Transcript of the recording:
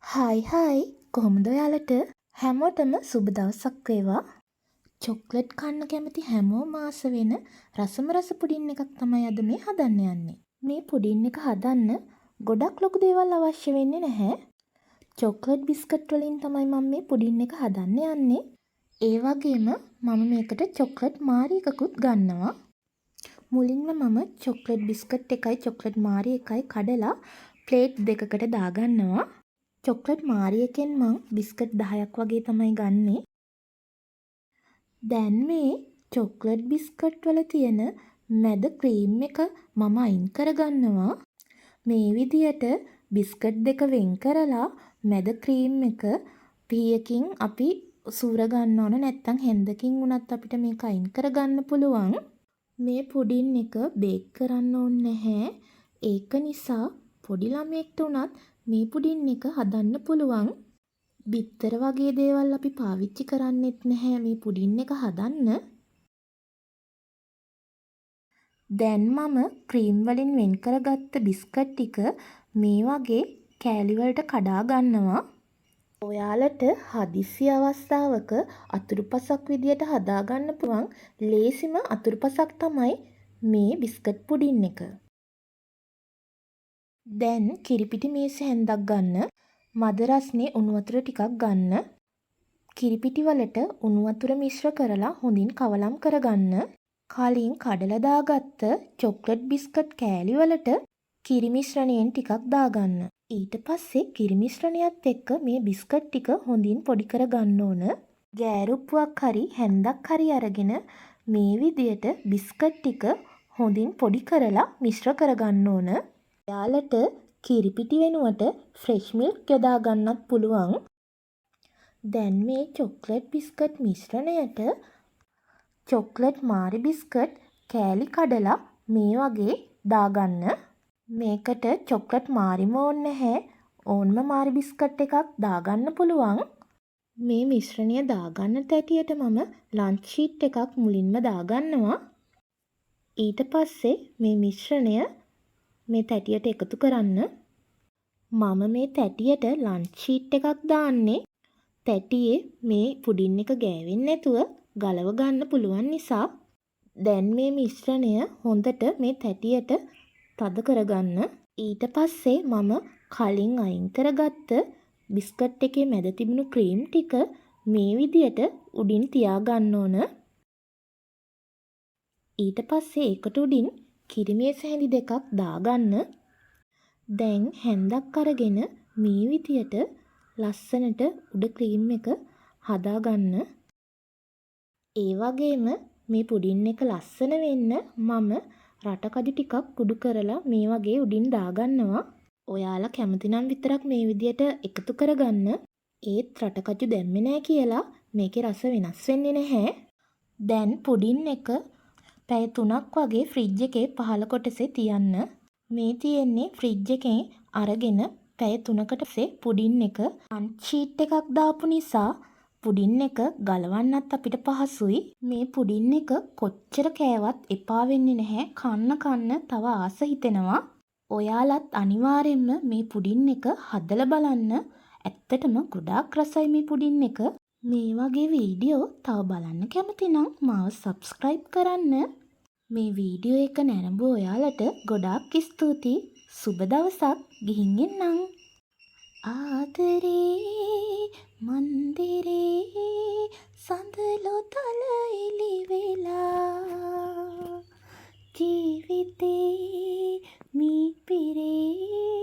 Hi කොහොමද ඔයාලට හැමෝටම සුබ දවසක් වේවා. චොක්ලට් කන්න කැමති හැමෝම ආස වෙන රසම රස පුඩින් එකක් තමයි අද මේ හදන්න යන්නේ. මේ පුඩින් එක හදන්න ගොඩක් ලොකු දේවල් අවශ්‍ය වෙන්නේ නැහැ. චොක්ලට් බිස්කට් වලින් තමයි මම මේ පුඩින් එක හදන්න යන්නේ. ඒ වගේම මම මේකට චොක්ලට් මාරි එකකුත් ගන්නවා. මුලින්ම මම චොක්ලට් බිස්කට් එකයි චොක්ලට් මාරි එකයි කඩලා ප්ලේට් දෙකකට දාගන්නවා. චොක්ලට් මාරි එකෙන් මං බිස්කට් 10ක් වගේ තමයි ගන්නෙ. දැන් මේ චොක්ලට් බිස්කට් වල තියෙන මැද ක්‍රීම් එක මම අයින් කරගන්නවා. මේ විදියට බිස්කට් දෙක වෙන් කරලා මැද ක්‍රීම් එක පීයකින් අපි සූර ගන්න ඕන, නැත්නම් හැන්දකින් වුණත් අපිට මේක අයින් කරගන්න පුළුවන්. මේ පුඩින් එක බේක් කරන්න ඕනේ නැහැ. ඒක නිසා පොඩි ළමයෙක්ට උනත් මේ පුඩින් එක හදන්න පුළුවන්. බිත්තර වගේ දේවල් අපි පාවිච්චි කරන්නෙත් නැහැ මේ පුඩින් එක හදන්න. දැන් මම ක්‍රීම් වලින් වෙන් කරගත්ත බිස්කට් ටික මේ වගේ කෑලි වලට කඩා ගන්නවා. ඔයාලට හදිසි අවස්ථාවක අතුරුපසක් විදියට හදාගන්න පුළුවන් ලේසිම අතුරුපසක් තමයි මේ බිස්කට් පුඩින් එක. දැන් කිරිපිටි මේස හැන්දක් ගන්න. මද රස්නේ උණු වතුර ටිකක් ගන්න. කිරිපිටි වලට උණු වතුර මිශ්‍ර කරලා හොඳින් කවලම් කරගන්න. කලින් කඩලා දාගත්ත චොක්ලට් බිස්කට් කෑලි වලට කිරි මිශ්‍රණයෙන් ටිකක් දාගන්න. ඊට පස්සේ කිරි මිශ්‍රණයත් එක්ක මේ බිස්කට් ටික හොඳින් පොඩි කරගන්න ඕන. ගෑරුප්පුවක් හරි හැන්දක් හරි අරගෙන මේ විදියට බිස්කට් ටික හොඳින් පොඩි කරලා මිශ්‍ර කරගන්න ඕන. ඔයාලට කිරිපිටි වෙනුවට ෆ්‍රෙෂ් මිල්ක් යොදා ගන්නත් පුළුවන්. දැන් මේ චොක්ලට් බිස්කට් මිශ්‍රණයට චොක්ලට් මාරි බිස්කට් කෑලි කඩලා මේ වගේ දාගන්න. මේකට චොක්ලට් මාරිම ඕනේ නැහැ. ඕන්ම මාරි බිස්කට් එකක් දාගන්න පුළුවන්. මේ මිශ්‍රණය දාගන්න තැටියට මම ලන්ච් ෂීට් එකක් මුලින්ම දාගන්නවා. ඊට පස්සේ මේ මිශ්‍රණය මේ තැටියට එකතු කරන්න. මම මේ තැටියට ලන්ච් ෂීට් එකක් දාන්නේ තැටියේ මේ පුඩින් එක ගෑවෙන්නේ නැතුව ගලව ගන්න පුළුවන් නිසා. දැන් මේ මිශ්‍රණය හොඳට මේ තැටියට තද කරගන්න. ඊට පස්සේ මම කලින් අයින් කරගත්ත බිස්කට් එකේ මැද තිබුණු ක්‍රීම් ටික මේ විදියට උඩින් තියාගන්න ඕන. ඊට පස්සේ ඒකට උඩින් කිරිමේස හැඳි දෙකක් දාගන්න. දැන් හැන්දක් අරගෙන මේ විදියට ලස්සනට උඩ ක්‍රීම් එක හදාගන්න. ඒ වගේම මේ පුඩින් එක ලස්සන වෙන්න මම රටකජු ටිකක් කුඩු කරලා මේ වගේ උඩින් දාගන්නවා. ඔයාලා කැමති නම් විතරක් මේ විදියට එකතු කරගන්න. ඒත් රටකජු දැම්මේ නැහැ කියලා මේකේ රස වෙනස් වෙන්නේ නැහැ. දැන් පුඩින් එක පැය 3ක් වගේ ෆ්‍රිජ් එකේ පහළ කොටසේ තියන්න. මේ තියෙන්නේ ෆ්‍රිජ් එකෙන් අරගෙන පැය 3කට පස්සේ පුඩින් එක ලන්ච් ෂීට් එකක් දාපු නිසා පුඩින් එක ගලවන්නත් අපිට පහසුයි. මේ පුඩින් එක කොච්චර කෑවත් එපා වෙන්නේ නැහැ. කන්න තව ආස හිතෙනවා. ඔයාලත් අනිවාර්යෙන්ම මේ පුඩින් එක හදලා බලන්න. ඇත්තටම ගොඩාක් රසයි මේ පුඩින් එක. මේ වගේ වීඩියෝ තව බලන්න කැමති නම් මාව සබ්ස්ක්‍රයිබ් කරන්න. මේ වීඩියෝ එක නැරඹු ඔයාලට ගොඩාක් ස්තුතියි. සුබ දවසක්. ගිහින් එන්නම්. ආදරේ මන්දිරේ සඳලු තල එලි වෙලා ජීවිතේ මී පිරේ